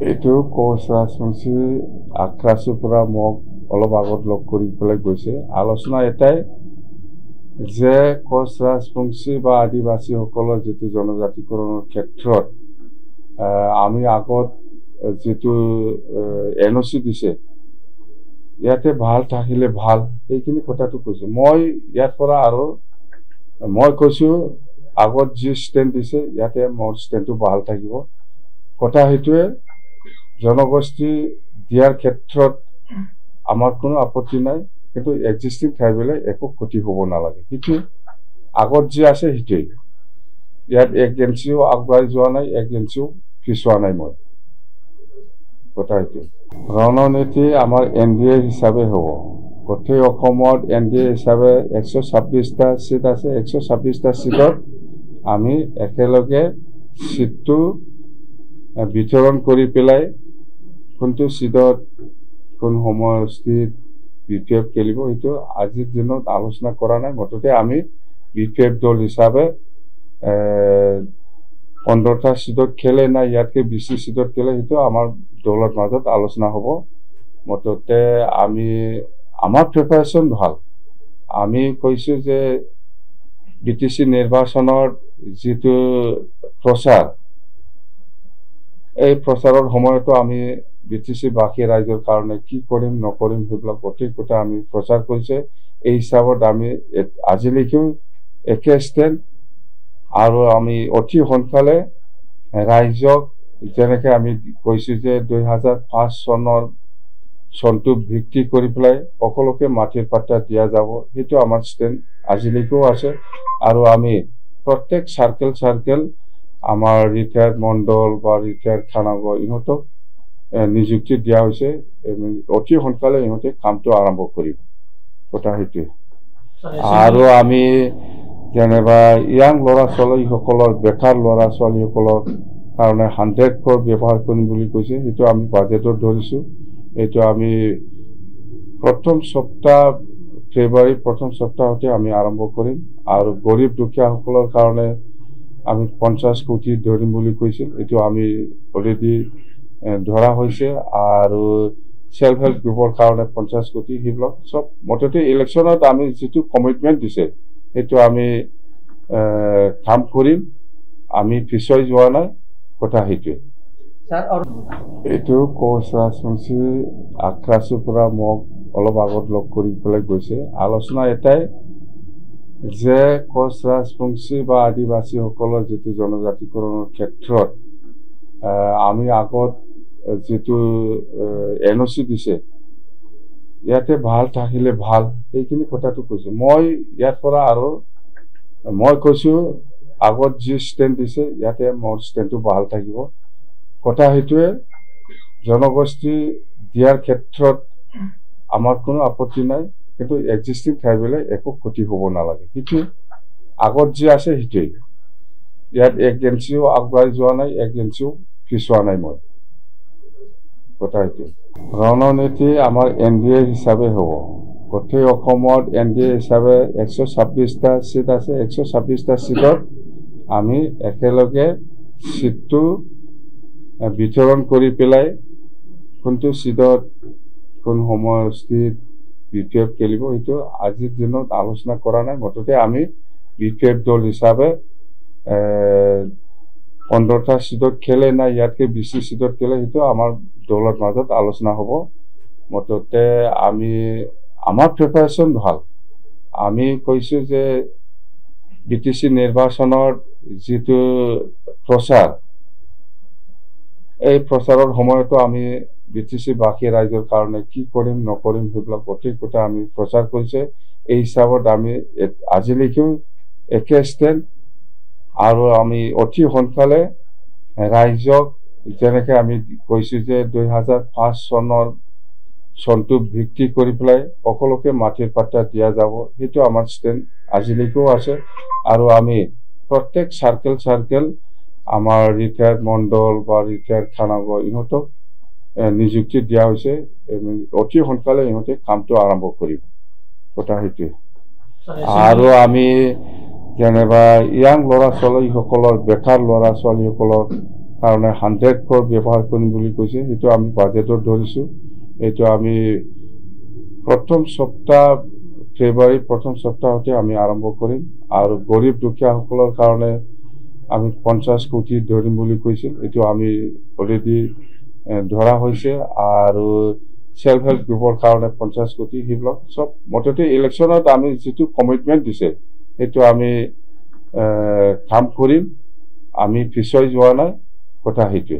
এইটো কোচ ৰাজবংশী আক্ৰাছৰ পৰা মোক অলপ আগত লগ কৰি পেলাই গৈছে। আলোচনা এটাই যে কোচ ৰাজবংশী বা আদিবাসীসকলৰ যিটো জনজাতিকৰণৰ ক্ষেত্ৰত আমি আগত যিটো NOC দিছে, ইয়াতে ভাল থাকিলে ভাল, এইখিনি কথাটো কৈছোঁ। মই ইয়াৰ পৰা আৰু মই কৈছোঁ আগত যি ষ্টেণ্ড দিছে ইয়াতে মোৰ ষ্টেণ্ডটো ভাল থাকিব। কথা সেইটোৱে, জনগোষ্ঠী দিয়াৰ ক্ষেত্ৰত আমাৰ কোনো আপত্তি নাই, কিন্তু এক্সিষ্টিং ট্ৰাইবেলে একো ক্ষতি হ'ব নালাগে। সেইটো আগত যি আছে সেইটোৱেই। ইয়াত এজেঞ্চিও আগবাঢ়ি যোৱা নাই, এজেঞ্চিও পিছোৱা নাই। মই কথা সেইটোৱে। ৰণনীতি আমাৰ NDA হিচাপে হ'ব। গোটেই অসমত NDA হিচাপে 126টা চিট আছে। 126টা চিটত আমি একেলগে চিটটো বিতৰণ কৰি পেলাই কোনটো চিটত কোন সমষ্টিত BPF খেলিব সেইটো আজিৰ দিনত আলোচনা কৰা নাই। মুঠতে আমি BPF দল হিচাপে 15টা চিটত খেলে না ইয়াতকে বেছি চিটত খেলে সেইটো আমাৰ দলৰ মাজত আলোচনা হ'ব। মুঠতে আমাৰ প্ৰিপাৰেশ্যন ভাল। আমি কৈছোঁ যে BTC নিৰ্বাচনৰ যিটো প্ৰচাৰ, এই প্ৰচাৰৰ সময়তো আমি BTC বাকী ৰাইজৰ কাৰণে কি কৰিম নকৰিম সেইবিলাক গোটেই কথা আমি প্ৰচাৰ কৰিছে। এই হিচাপত আমি আজিলৈকেও একে ষ্টেণ্ড, আৰু আমি অতি সোনকালে ৰাইজক যেনেকৈ আমি কৈছোঁ যে 2005 চনটো ভিত্তি কৰি পেলাই সকলোকে মাটিৰ পাত্তা দিয়া যাব, সেইটো আমাৰ ষ্টেণ্ড আজিলৈকেও আছে। আৰু আমি প্ৰত্যেক চাৰ্কেল আমাৰ ৰিটায়াৰ্ড মণ্ডল বা ৰিটায়াৰ্ড খানাগড় ইহঁতক নিযুক্তি দিয়া হৈছে। অতি সোনকালে ইহঁতে কামটো আৰম্ভ কৰিব। কথা সেইটোৱে। আৰু আমি যেনিবা ইয়াং ল'ৰা ছোৱালীসকলৰ, বেকাৰ ল'ৰা ছোৱালীসকলৰ কাৰণে 100 crore ব্যৱহাৰ কৰিম বুলি কৈছে। সেইটো আমি বাজেটত ধৰিছোঁ। এইটো আমি ফেব্ৰুৱাৰীৰ প্ৰথম সপ্তাহতে আমি আৰম্ভ কৰিম। আৰু গৰীব দুখীয়াসকলৰ কাৰণে আমি 50 কোটি ধৰিম বুলি কৈছিল। এইটো আমি অলৰেডি ধৰা হৈছে। আৰু সেল্ফ হেল্প গ্ৰুপৰ কাৰণে 50 কোটি, সেইবিলাক চব মুঠতে ইলেকশ্যনত আমি যিটো কমিটমেণ্ট দিছে সেইটো আমি কাম কৰিম। আমি পিছুৱাই যোৱা নাই। কথা সেইটোৱে। এইটো কোচ ৰাজবংশী আক্ৰাছৰ পৰা মোক অলপ আগত লগ কৰি পেলাই গৈছে। আলোচনা এটাই যে কোচ ৰাজবংশী বা আদিবাসীসকলৰ যিটো জনজাতিকৰণৰ ক্ষেত্ৰত আমি আগত যিটো NOC দিছে, ইয়াতে ভাল থাকিলে ভাল, এইখিনি কথাটো কৈছোঁ। মই ইয়াৰ পৰা আৰু মই কৈছোঁ আগত যি ষ্টেণ্ড দিছে ইয়াতে মোৰ ষ্টেণ্ডটো ভাল থাকিব। কথা সেইটোৱে, জনগোষ্ঠী দিয়াৰ ক্ষেত্ৰত আমাৰ কোনো আপত্তি নাই, কিন্তু এক্সিষ্টিং ট্ৰাইবেলে একো ক্ষতি হ'ব নালাগে। সেইটো আগত যি আছে সেইটোৱেই। ইয়াত এজেঞ্চিও আগবাঢ়ি যোৱা নাই, এজেঞ্চিও পিছোৱা নাই। মই কথা সেইটোৱে। ৰণনীতি আমাৰ NDA হিচাপে হ'ব। গোটেই অসমত NDA হিচাপে 126টা চিট আছে। 126টা চিটত আমি একেলগে চিটটো বিতৰণ কৰি পেলাই কোনটো চিটত কোন সমষ্টিত BPF খেলিব সেইটো আজিৰ দিনত আলোচনা কৰা নাই। মুঠতে আমি BPF দল হিচাপে 15টা চিটত খেলে না ইয়াতকে বেছি চিটত খেলে সেইটো আমাৰ দলৰ মাজত আলোচনা হ'ব। মুঠতে আমাৰ প্ৰিপাৰেশ্যন ভাল। আমি কৈছোঁ যে BTC নিৰ্বাচনৰ যিটো প্ৰচাৰ, এই প্ৰচাৰৰ সময়তো আমি BTC বাকী ৰাইজৰ কাৰণে কি কৰিম নকৰিম সেইবিলাক গোটেই কথা আমি প্ৰচাৰ কৰিছে। এই হিচাপত আমি আজিলৈকেও একে ষ্টেণ্ড, আৰু আমি অতি সোনকালে ৰাইজক যেনেকৈ আমি কৈছোঁ যে 2005 চনটো ভিত্তি কৰি পেলাই সকলোকে মাটিৰ পাত্তা দিয়া যাব, সেইটো আমাৰ ষ্টেণ্ড আজিলৈকেও আছে। আৰু আমি প্ৰত্যেক চাৰ্কেল আমাৰ ৰিটায়াৰ্ড মণ্ডল বা ৰিটায়াৰ্ড খানাগড় ইহঁতক নিযুক্তি দিয়া হৈছে। অতি সোনকালে ইহঁতে কামটো আৰম্ভ কৰিব। কথা সেইটোৱে। আৰু আমি যেনিবা ইয়াং ল'ৰা ছোৱালীসকলৰ, বেকাৰ ল'ৰা ছোৱালীসকলৰ কাৰণে 100 crore ব্যৱহাৰ কৰিম বুলি কৈছে। সেইটো আমি বাজেটত ধৰিছোঁ। এইটো আমি ফেব্ৰুৱাৰী প্ৰথম সপ্তাহতে আমি আৰম্ভ কৰিম আৰু গৰীব দুখীয়াসকলৰ কাৰণে আমি 50 কোটি ধৰিম বুলি কৈছিল। এইটো আমি অলৰেডি ধৰা হৈছে আৰু সেল্ফ হেল্প গ্ৰুপৰ কাৰণে 50 কোটি সেইবিলাক সব মুঠতে ইলেকশ্যনত আমি যিটো কমিটমেণ্ট দিছে সেইটো আমি কাম কৰিম। আমি পিছুৱাই যোৱা নাই, কথা সেইটোৱে।